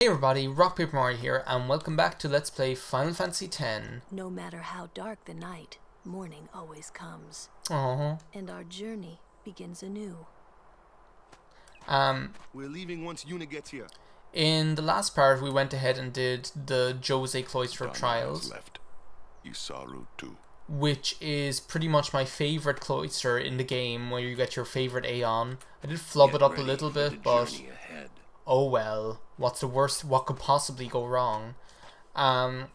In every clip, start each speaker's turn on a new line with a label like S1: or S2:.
S1: Hey everybody, RockPaperMario here, and welcome back to Let's Play Final Fantasy X.
S2: No matter how dark the night, morning always comes.
S1: Aww.
S2: And our journey begins anew.
S3: We're leaving once Yuna gets here.
S1: In the last part, we went ahead and did the Jose Cloister
S3: Donna
S1: Trials,
S3: has left. Isaru too.
S1: which is pretty much my favorite cloister in the game, where you get your favorite Aeon. I did flub it up a little bit, but oh well. What's the worst? What could possibly go wrong? Oh,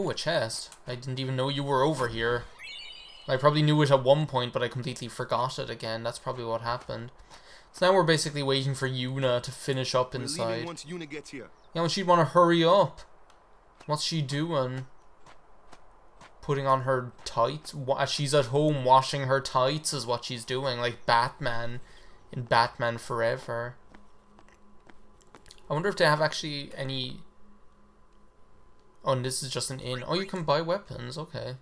S1: a chest. I didn't even know you were over here. I probably knew it at one point, but I completely forgot it again. That's probably what happened. So now we're basically waiting for Yuna to finish up inside.
S3: We're leaving once Yuna gets here.
S1: Yeah, well, she'd want to hurry up. What's she doing? Putting on her tights? She's at home washing her tights is what she's doing. Like Batman in Batman Forever. I wonder if they have actually any... Oh, and this is just an inn. Oh, you can buy weapons. Okay.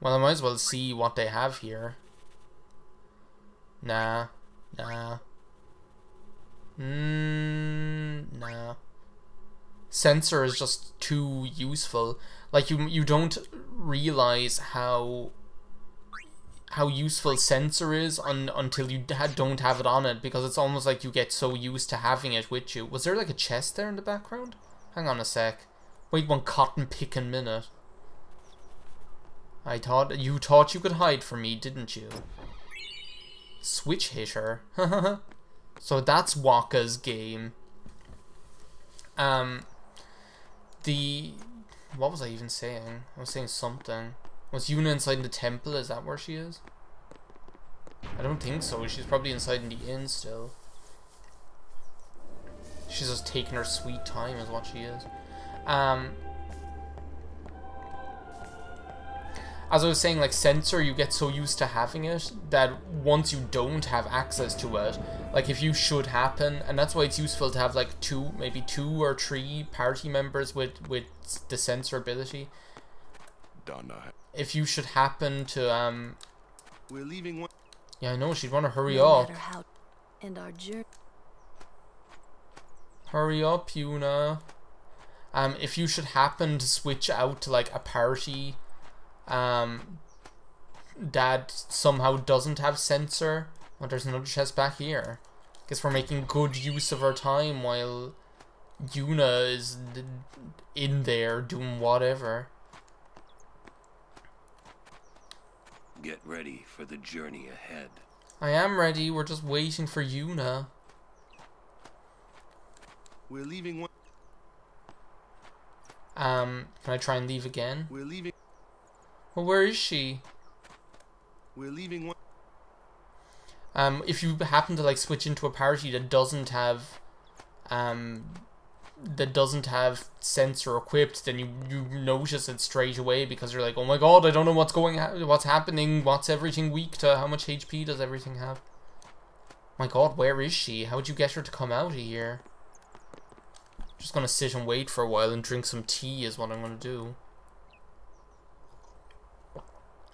S1: Well, I might as well see what they have here. Nah. Nah. Nah. Sensor is just too useful. Like, you don't realize how useful sensor is until you don't have it on it, because it's almost like you get so used to having it with you. Was there like a chest there in the background? Hang on a sec. Wait one cotton picking minute. You thought you could hide from me, didn't you? Switch hitter. So that's Waka's game. What was I even saying? I was saying something. Was Yuna inside the temple? Is that where she is? I don't think so. She's probably inside in the inn still. She's just taking her sweet time is what she is. As I was saying, like, sensor, you get so used to having it that once you don't have access to it, like, if you should happen, and that's why it's useful to have like maybe two or three party members with the sensor ability.
S3: Donna.
S1: If you should happen to
S3: We're leaving one.
S1: yeah, I know, she'd want to hurry
S2: No
S1: up.
S2: matter how, and our journey.
S1: Hurry up, Yuna. If you should happen to switch out to like a party that somehow doesn't have sensor. Oh, there's another chest back here. Guess we're making good use of our time while Yuna is in there doing whatever.
S4: Get ready for the journey ahead.
S1: I am ready, we're just waiting for Yuna.
S3: We're leaving one.
S1: Can I try and leave again?
S3: We're leaving.
S1: Well, where is she?
S3: We're leaving one.
S1: If you happen to like switch into a party that doesn't have sensor equipped, then you notice it straight away, because you're like, oh my god, I don't know what's happening, what's everything weak to, how much HP does everything have? My god, where is she? How'd you get her to come out of here? Just gonna sit and wait for a while and drink some tea is what I'm gonna do.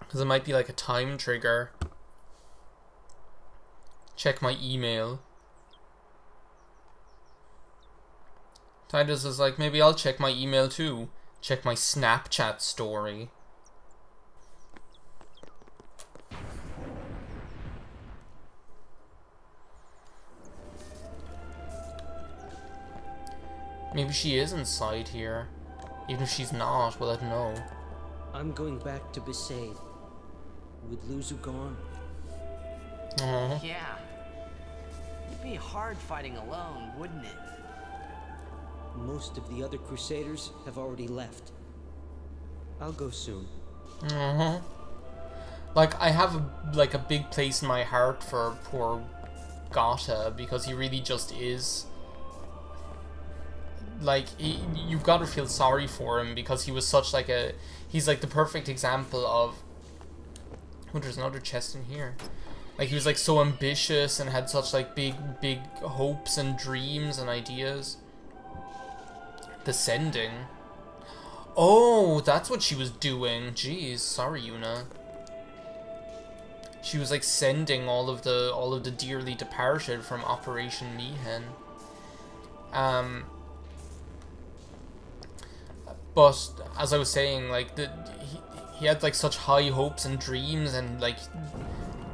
S1: Because it might be like a time trigger. Check my email. Titus is like, maybe I'll check my email too. Check my Snapchat story. Maybe she is inside here. Even if she's not, well, I don't know.
S5: I'm going back to Besaid. With Luzu gone.
S1: Aww.
S6: Yeah. It'd be hard fighting alone, wouldn't it?
S5: Most of the other Crusaders have already left. I'll go soon.
S1: Like, I have a big place in my heart for poor Gata, because he really just is. Like, you've got to feel sorry for him, because he was such like he's like the perfect example of... Oh, there's another chest in here. Like, he was like so ambitious and had such like big hopes and dreams and ideas. Descending. Oh, that's what she was doing. Jeez, sorry, Yuna. She was like sending all of the dearly departed from Operation Mi'ihen. But as I was saying, like he had like such high hopes and dreams, and like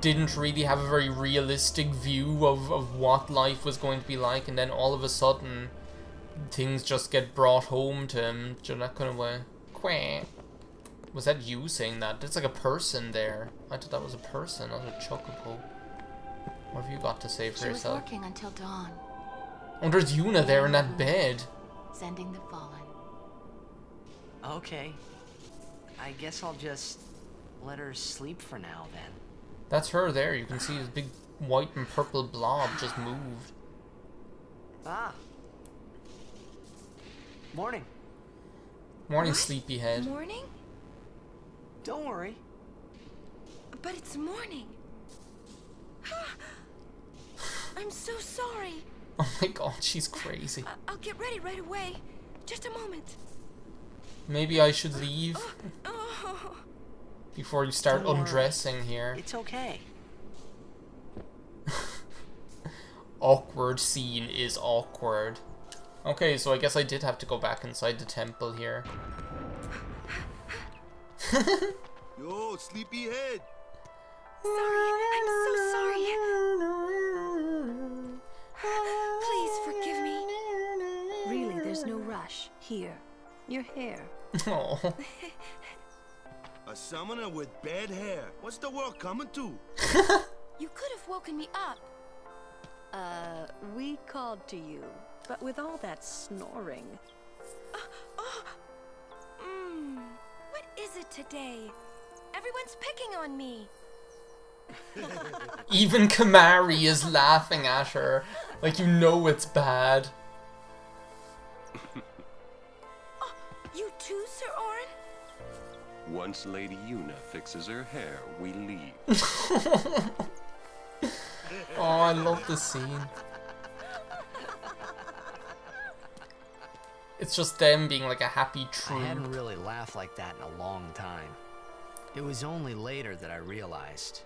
S1: didn't really have a very realistic view of what life was going to be like, and then all of a sudden things just get brought home to him in that kind of way. Quack. Was that you saying that? There's like a person there. I thought that was a person, not a chocobo. What have you got to say for
S2: She was
S1: yourself?
S2: working until dawn,
S1: Oh, there's Yuna there in that bed.
S2: sending the fallen.
S6: Okay. I guess I'll just let her sleep for now then.
S1: That's her there. You can see his big white and purple blob just moved.
S6: Ah. Morning.
S1: Morning,
S7: What?
S1: sleepyhead.
S7: Morning?
S6: Don't worry.
S7: But it's morning. I'm so sorry.
S1: Oh my god, she's crazy.
S7: I'll get ready right away. Just a moment.
S1: Maybe I should leave
S7: Oh.
S1: before you start
S6: Don't worry.
S1: undressing here.
S6: It's okay.
S1: Awkward scene is awkward. Okay, so I guess I did have to go back inside the temple here.
S3: Yo, sleepyhead.
S7: Sorry. I'm so sorry. Please forgive me.
S2: Really, there's no rush. Here, your hair.
S1: Oh,
S3: A summoner with bad hair. What's the world coming to?
S7: You could have woken me up.
S2: We called to you, but with all that snoring.
S7: What is it today? Everyone's picking on me.
S1: even Kamari is laughing at her. Like, you know it's bad.
S7: You too, Sir Orin?
S4: Once Lady Yuna fixes her hair, we leave.
S1: Oh, I love this scene. It's just them being like a happy
S6: I
S1: troop.
S6: hadn't really laughed like that in a long time. It was only later that I realized.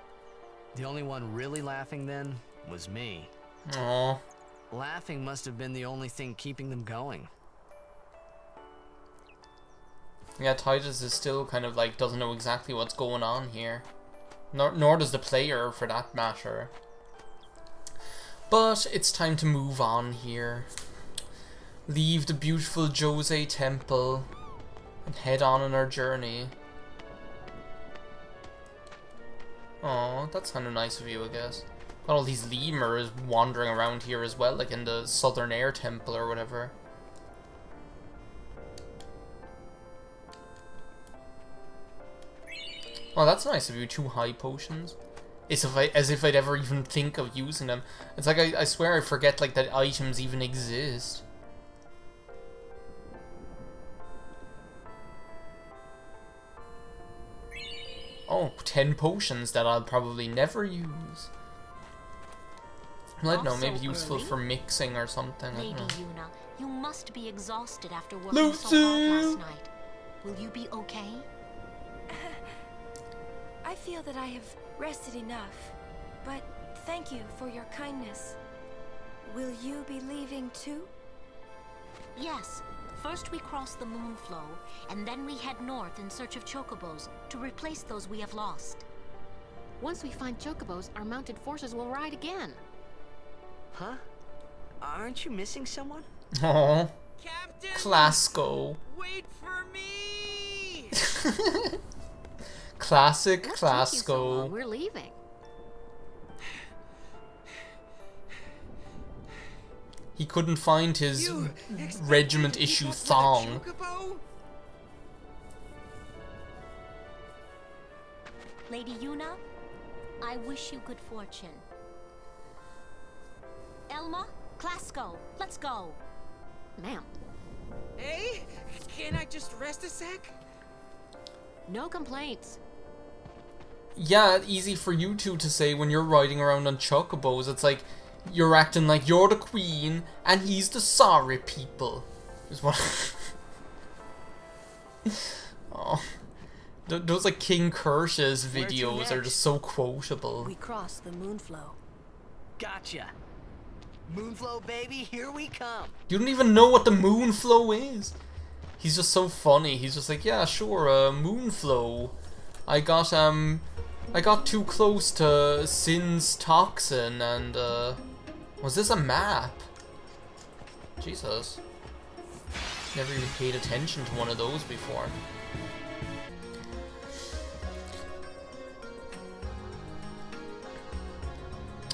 S6: The only one really laughing then was me.
S1: Aw.
S6: Laughing must have been the only thing keeping them going.
S1: Yeah, Titus is still kind of like doesn't know exactly what's going on here. Nor does the player, for that matter. But it's time to move on here. Leave the beautiful Jose Temple and head on our journey. Oh, that's kind of nice of you, I guess. Got all these lemurs wandering around here as well, like in the Southern Air Temple or whatever. Oh, that's nice of you. 2 high potions. As if I'd ever even think of using them. It's like I swear I forget like that items even exist. Oh, 10 potions that I'll probably never use. I don't know, maybe
S8: Also
S1: useful
S8: early.
S1: for mixing or something. I
S8: Lady
S1: don't know.
S8: Yuna, you must be exhausted after working so hard last night. Will you be okay?
S7: I feel that I have rested enough, but thank you for your kindness. Will you be leaving too?
S8: Yes. First we cross the Moonflow, and then we head north in search of chocobos to replace those we have lost.
S9: Once we find chocobos, our mounted forces will ride again.
S6: Huh? Aren't you missing someone?
S1: Oh,
S10: Captain!
S1: Clasco.
S10: Wait for me!
S1: Classic
S9: What took you so
S1: Clasco.
S9: long? We're leaving.
S1: He couldn't find his
S10: You expect
S1: regiment
S10: me to keep
S1: issue
S10: up with a
S1: thong.
S10: chocobo?
S8: Lady Yuna, I wish you good fortune. Elma, Clasco, let's go.
S9: Ma'am,
S10: Hey, can't I just rest a sec?
S9: no complaints.
S1: Yeah, easy for you two to say when you're riding around on chocobos. It's like you're acting like you're the queen and he's the sorry people. Is what. Oh, those like King Kersh's
S6: Where to
S1: videos are
S6: next?
S1: just so quotable.
S2: We cross the Moonflow.
S6: Gotcha. Moonflow, baby, here we come.
S1: You don't even know what the Moonflow is. He's just so funny. He's just like, yeah, sure, Moonflow. I got too close to Sin's toxin and, was this a map? Jesus. Never even paid attention to one of those before.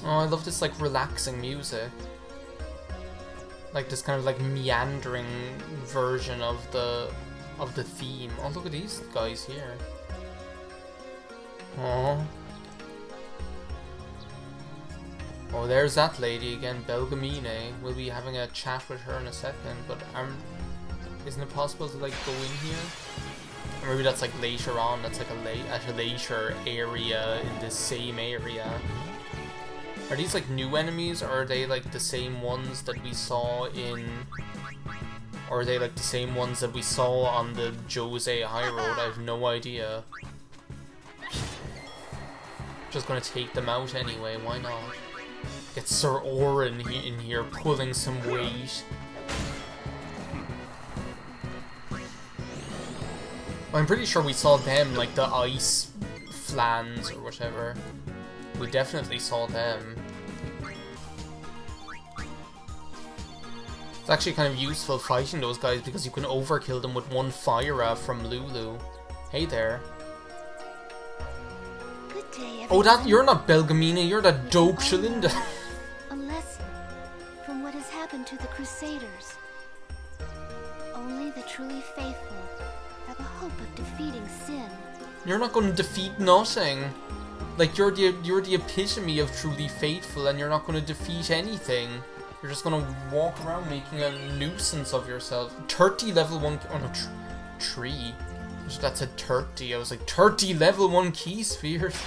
S1: Oh, I love this, like, relaxing music. Like, this kind of, like, meandering version of the theme. Oh, look at these guys here. Oh. Oh, there's that lady again, Belgamine. We'll be having a chat with her in a second, but isn't it possible to, like, go in here? Or maybe that's, like, later on. That's, like, a later area in this same area. Are these, like, new enemies, or are they, like, the same ones that we saw in... Or are they, like, the same ones that we saw on the Jose High Road? I have no idea. Just gonna take them out anyway, why not? Get Sir Orin in here pulling some weight. I'm pretty sure we saw them, like, the ice flans or whatever. We definitely saw them. It's actually kind of useful fighting those guys because you can overkill them with one fire from Lulu. Hey there.
S7: Good day,
S1: Oh,
S7: everyone.
S1: you're not Belgamina, you're that dope Shalinda.
S7: A lesson from what has happened to the Crusaders. Only the truly faithful have a hope of defeating sin.
S1: You're not going to defeat nothing. Like, you're the epitome of truly faithful, and you're not going to defeat anything. You're just going to walk around making a nuisance of yourself. 30 level 1... Oh, no, tree. That's a 30. I was like, 30 level 1 key spheres?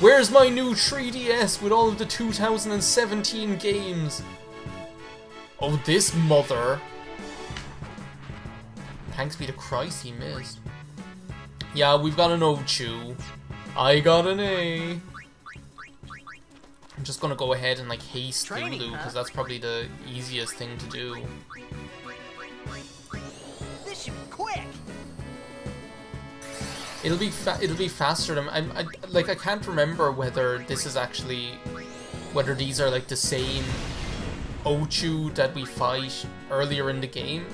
S1: Where's my new 3DS with all of the 2017 games? Oh, this mother. Thanks be to Christ he missed. Yeah, we've got an Ochus. I got an A. I'm just gonna go ahead and, like, haste Lulu, because that's probably the easiest thing to do.
S6: This should be quick.
S1: It'll be faster than I can't remember whether this is actually whether these are, like, the same Ochus that we fight earlier in the game,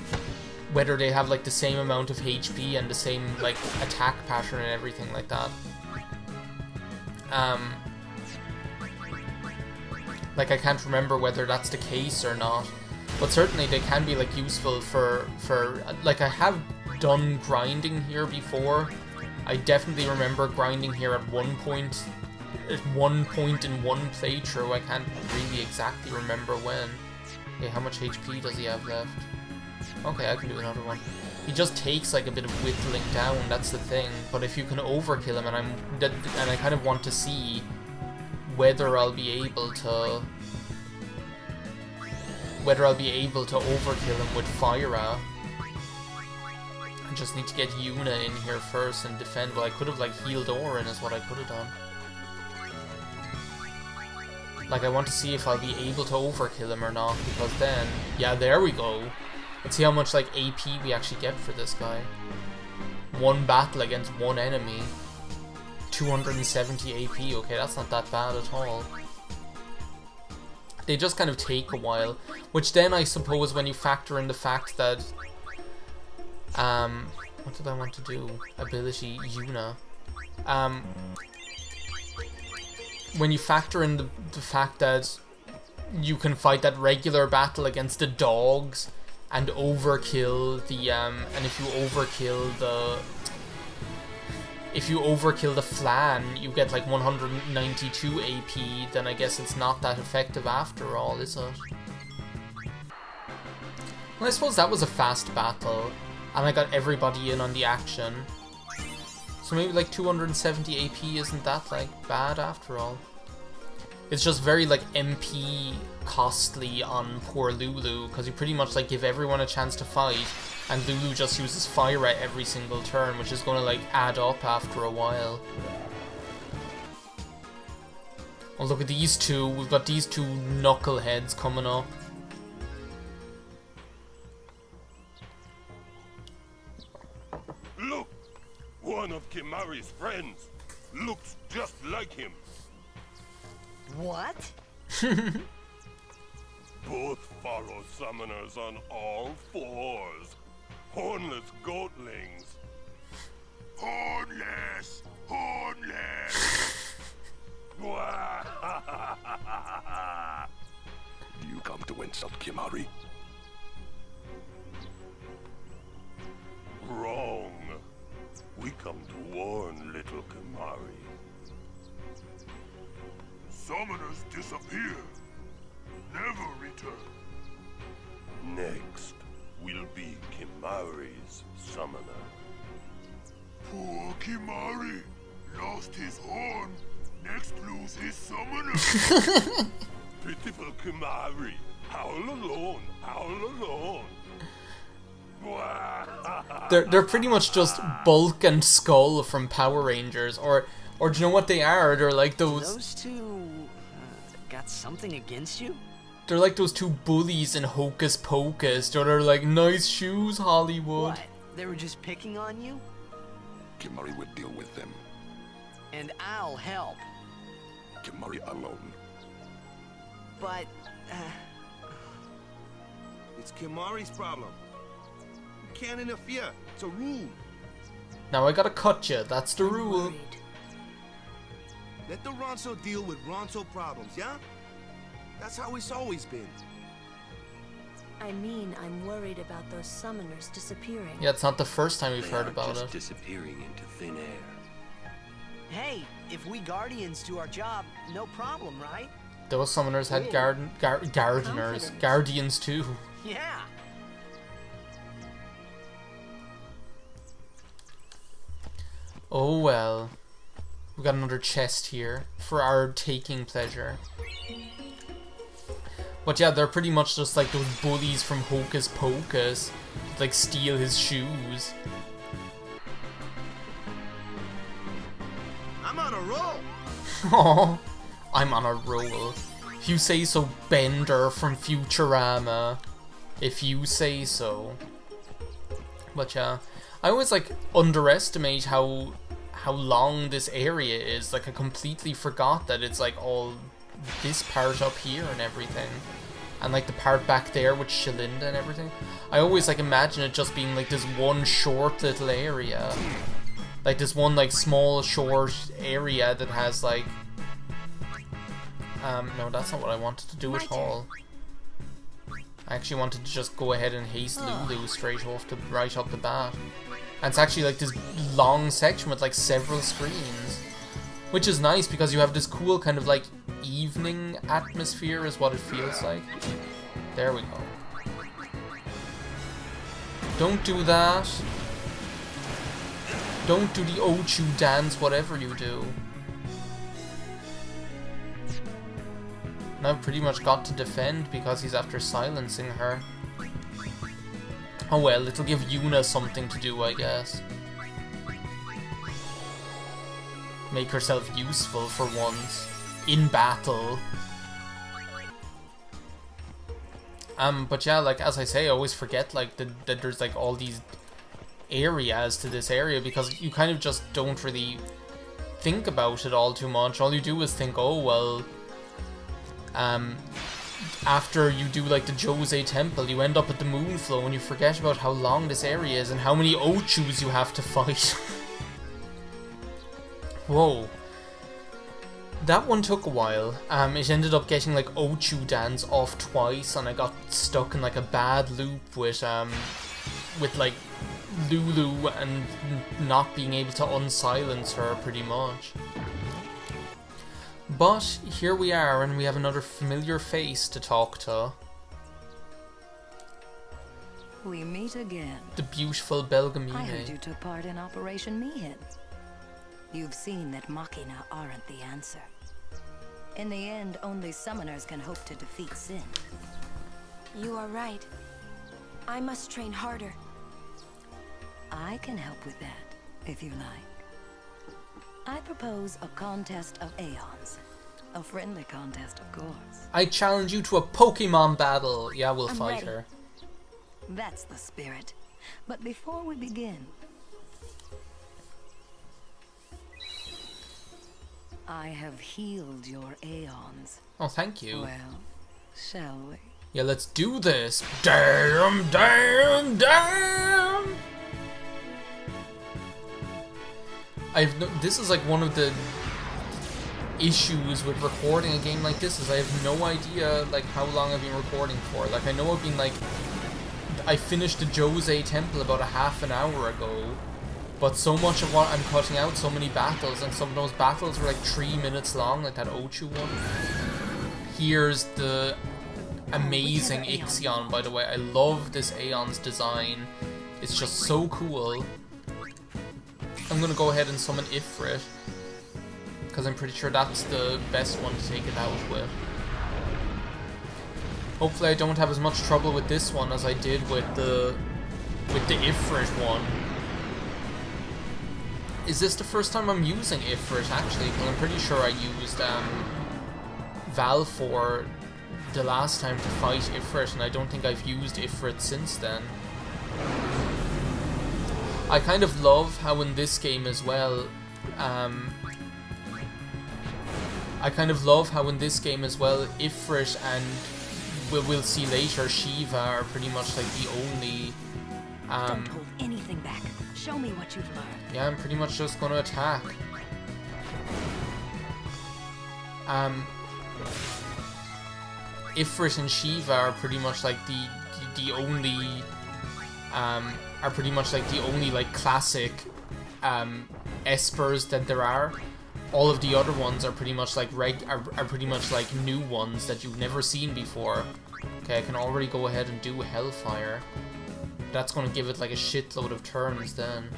S1: whether they have, like, the same amount of HP and the same, like, attack pattern and everything like that. Like, I can't remember whether that's the case or not, but certainly they can be, like, useful for like, I have done grinding here before. I definitely remember grinding here at one point in one playthrough. I can't really exactly remember when. Okay, how much HP does he have left? Okay, I can do another one. He just takes, like, a bit of whittling down, that's the thing. But if you can overkill him, and I kind of want to see whether I'll be able to overkill him with Fyra. I just need to get Yuna in here first and defend. Well, I could have, like, healed Orin is what I could have done. Like, I want to see if I'll be able to overkill him or not, because then, yeah, there we go. Let's see how much, like, AP we actually get for this guy. One battle against one enemy. 270 AP, okay, that's not that bad at all. They just kind of take a while, which then I suppose when you factor in the fact that, what did I want to do? Ability, Yuna. When you factor in the fact that you can fight that regular battle against the dogs and overkill the, and if you overkill the flan, you get, like, 192 AP, then I guess it's not that effective after all, is it? Well, I suppose that was a fast battle, and I got everybody in on the action. So maybe, like, 270 AP isn't that, like, bad after all. It's just very, like, MP costly on poor Lulu, because you pretty much, like, give everyone a chance to fight, and Lulu just uses Fyra every single turn, which is going to, like, add up after a while. Oh, look at these two. We've got these two knuckleheads coming up.
S3: Look! One of Kimari's friends. Looks just like him.
S6: What?
S3: Both follow summoners on all fours. Hornless goatlings. Hornless! Hornless!
S4: Do you come to insult Kimari?
S3: Wrong. We come to warn little Kimari. Summoners disappear. Never return. Next will be Kimari's summoner. Poor Kimari lost his horn. Next lose his summoner. Pitiful Kimari. Howl alone. Howl alone.
S1: They're pretty much just Bulk and Skull from Power Rangers, or do you know what they are? They're like those.
S6: Those two got something against you?
S1: They're like those two bullies in Hocus Pocus. They're like, nice shoes, Hollywood.
S6: What? They were just picking on you?
S4: Kimari will deal with them.
S6: And I'll help.
S4: Kimari alone.
S6: But,
S3: It's Kimari's problem. You can't interfere. It's a rule.
S1: Now I gotta cut you. That's the rule.
S2: Worried.
S3: Let the Ronso deal with Ronso problems, yeah? That's how it's always been.
S2: I mean, I'm worried about those summoners disappearing.
S1: Yeah, it's not the first time we've
S4: They
S1: heard
S4: are
S1: about
S4: just
S1: it.
S4: disappearing into thin air.
S6: hey, if we Guardians do our job, no problem, right?
S1: Those summoners had gardeners,
S2: Confidence.
S1: guardians too.
S6: Yeah.
S1: Oh well. We got another chest here for our taking pleasure. But yeah, they're pretty much just like those bullies from Hocus Pocus. Like steal his shoes.
S3: I'm on a roll.
S1: Oh, I'm on a roll. If you say so, Bender from Futurama. If you say so. But yeah, I always like underestimate how long this area is. Like I completely forgot that it's like all this part up here and everything. And like the part back there with Shalinda and everything. I always like imagine it just being like this one short little area. Like this one like small short area that has like no, that's not what I wanted to do at all. I actually wanted to just go ahead and haste Lulu straight off right off the bat. And it's actually like this long section with like several screens. Which is nice because you have this cool kind of like evening atmosphere is what it feels like. There we go. Don't do that. Don't do the Ochus dance, whatever you do. And I've pretty much got to defend because he's after silencing her. Oh well, it'll give Yuna something to do, I guess. Make herself useful for once. In battle. But yeah, like, as I say, I always forget, like, that there's, like, all these areas to this area because you kind of just don't really think about it all too much. All you do is think, oh, well, after you do, like, the Jose Temple, you end up at the Moonflow and you forget about how long this area is and how many Ochus you have to fight. Whoa. That one took a while. It ended up getting like Ochu dance off twice, and I got stuck in like a bad loop with like Lulu and not being able to unsilence her pretty much. But here we are, and we have another familiar face to talk to.
S2: We meet again.
S1: The beautiful Belgamine.
S2: I heard you took part in Operation Mihin. You've seen that Machina aren't the answer. In the end, only summoners can hope to defeat Sin.
S7: You are right. I must train harder.
S2: I can help with that, if you like. I propose a contest of Aeons. A friendly contest, of course.
S1: I challenge you to a Pokemon battle. Yeah, we'll fight
S2: ready.
S1: her.
S2: That's the spirit. But before we begin, I have healed your aeons.
S1: Oh, thank you.
S2: Well, shall we?
S1: Yeah, let's do this. Damn, damn, damn! This is like one of the issues with recording a game like this, is I have no idea like how long I've been recording for. Like, I know I've been like, I finished the Jose Temple about a half an hour ago, but so much of what I'm cutting out, so many battles, and some of those battles were like 3 minutes long, like that Ochus one. Here's the amazing Ixion, by the way. I love this Aeon's design. It's just so cool. I'm gonna go ahead and summon Ifrit, because I'm pretty sure that's the best one to take it out with. Hopefully I don't have as much trouble with this one as I did with the Ifrit one. Is this the first time I'm using Ifrit, actually? Because I'm pretty sure I used Valfor the last time to fight Ifrit, and I don't think I've used Ifrit since then. I kind of love how in this game as well, Ifrit and we'll see later, Shiva are pretty much like the only...
S2: Don't hold anything back. Show me what you've learned.
S1: Yeah, I'm pretty much just gonna attack. Ifrit and Shiva are pretty much like the only like classic espers that there are. All of the other ones are pretty much like pretty much like new ones that you've never seen before. Okay, I can already go ahead and do Hellfire. That's gonna give it like a shitload of turns then.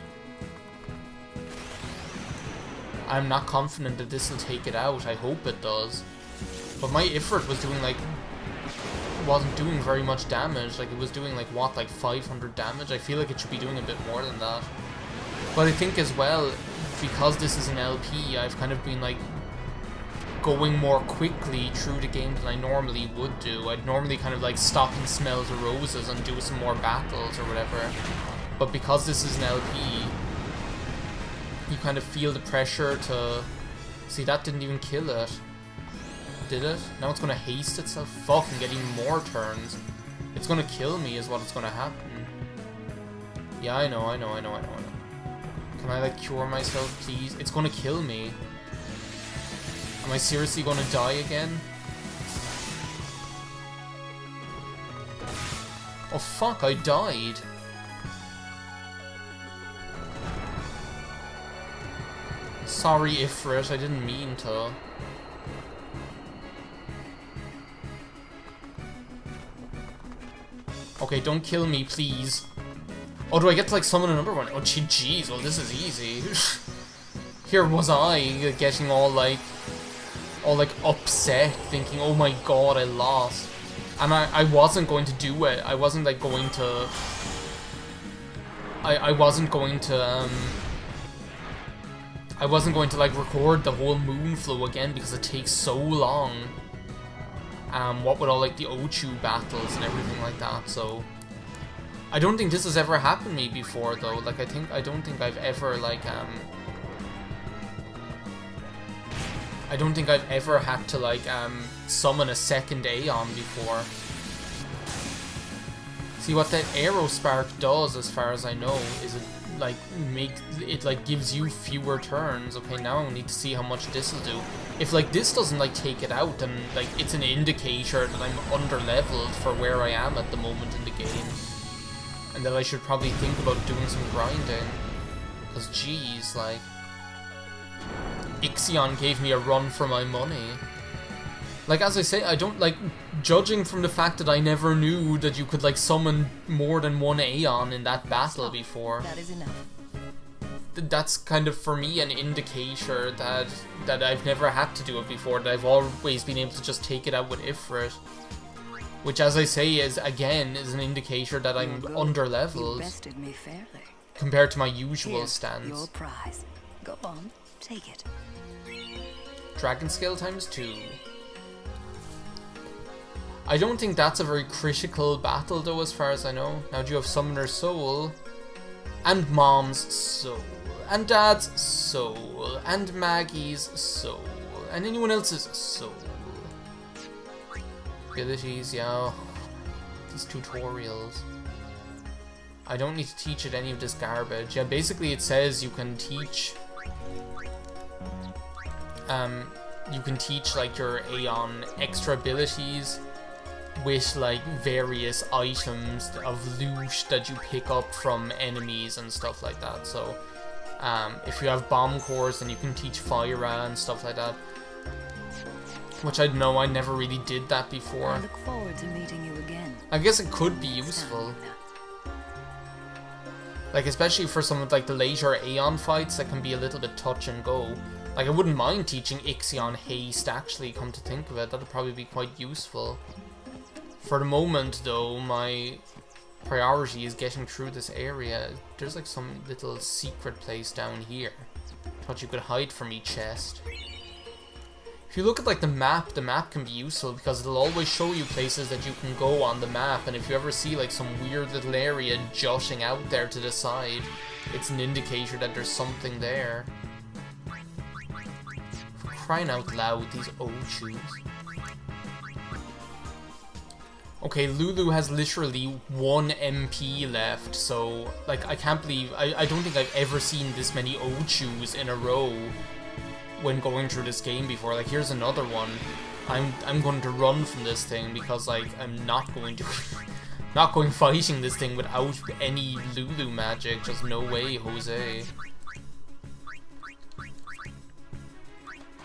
S1: I'm not confident that this will take it out. I hope it does. But my Ifrit was doing like... wasn't doing very much damage. Like, it was doing like, what, like 500 damage? I feel like it should be doing a bit more than that. But I think as well, because this is an LP, I've kind of been like going more quickly through the game than I normally would do. I'd normally kind of like stop and smell the roses and do some more battles or whatever. But because this is an LP, you kind of feel the pressure to... See, that didn't even kill it. Did it? Now it's gonna haste itself. Fuck, and get even more turns. It's gonna kill me is what it's gonna happen. Yeah, I know. Can I like cure myself, please? It's gonna kill me. Am I seriously gonna die again? Oh fuck, I died. Sorry, Ifrit, I didn't mean to. Okay, don't kill me, please. Oh, do I get to like summon another one? Oh, jeez, well this is easy. Here was I, getting all like upset, thinking, oh my god, I lost. And I wasn't going to do it. I wasn't like going to... I wasn't going to like record the whole Moonflow again because it takes so long. What with all like the Ochus battles and everything like that, so... I don't think this has ever happened to me before though. Like I don't think I've ever like I don't think I've ever had to like summon a second Aeon before. See what that Arrow Spark does, as far as I know, is it like gives you fewer turns. Okay, now I need to see how much this will do. If like this doesn't like take it out, then like it's an indicator that I'm under-leveled for where I am at the moment in the game. And that I should probably think about doing some grinding. Cause geez, like... Ixion gave me a run for my money. Like, as I say, I don't, like, judging from the fact that I never knew that you could, like, summon more than one Aeon in that battle before.
S2: That is enough.
S1: That's kind of, for me, an indicator that I've never had to do it before, that I've always been able to just take it out with Ifrit. Which, as I say, is an indicator that I'm under-leveled.
S2: You bested me fairly.
S1: Compared to my usual
S2: Here's
S1: stance.
S2: Your prize. Go on, take it.
S1: Dragon Scale ×2. I don't think that's a very critical battle though, as far as I know. Now, do you have Summoner's Soul? And Mom's Soul. And Dad's Soul. And Maggie's Soul. And anyone else's Soul. Abilities, yeah. These tutorials. I don't need to teach it any of this garbage. Yeah, basically it says you can teach... like your Aeon extra abilities with like various items of loot that you pick up from enemies and stuff like that. So if you have bomb cores, then you can teach Fire and stuff like that. Which I know I never really did that before.
S2: I look forward to meeting you again.
S1: I guess it could be useful. Like, especially for some of like the later Aeon fights that can be a little bit touch and go. Like, I wouldn't mind teaching Ixion Haste, actually, come to think of it. That'd probably be quite useful. For the moment, though, my priority is getting through this area. There's like some little secret place down here. Thought you could hide from each chest. If you look at like the map can be useful because it'll always show you places that you can go on the map, and if you ever see like some weird little area jutting out there to the side, it's an indicator that there's something there. For crying out loud, these Ochus. Okay, Lulu has literally 1 MP left, so like I can't believe I don't think I've ever seen this many Ochus in a row when going through this game before. Like, here's another one. I'm going to run from this thing because like I'm not going to not going fighting this thing without any Lulu magic. Just no way, Jose.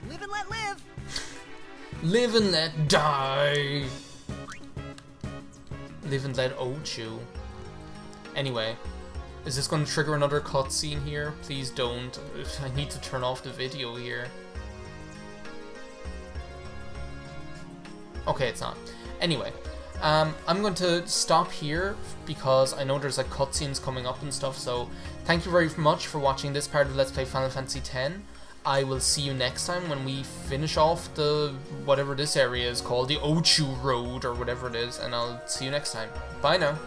S10: Live and let live.
S1: Live and let die. Live and let Ochu. Anyway, is this going to trigger another cutscene here? Please don't. I need to turn off the video here. Okay, it's not. Anyway, I'm going to stop here because I know there's like cutscenes coming up and stuff, so thank you very much for watching this part of Let's Play Final Fantasy X. I will see you next time when we finish off the, whatever this area is called, the Ochu Road or whatever it is, and I'll see you next time. Bye now.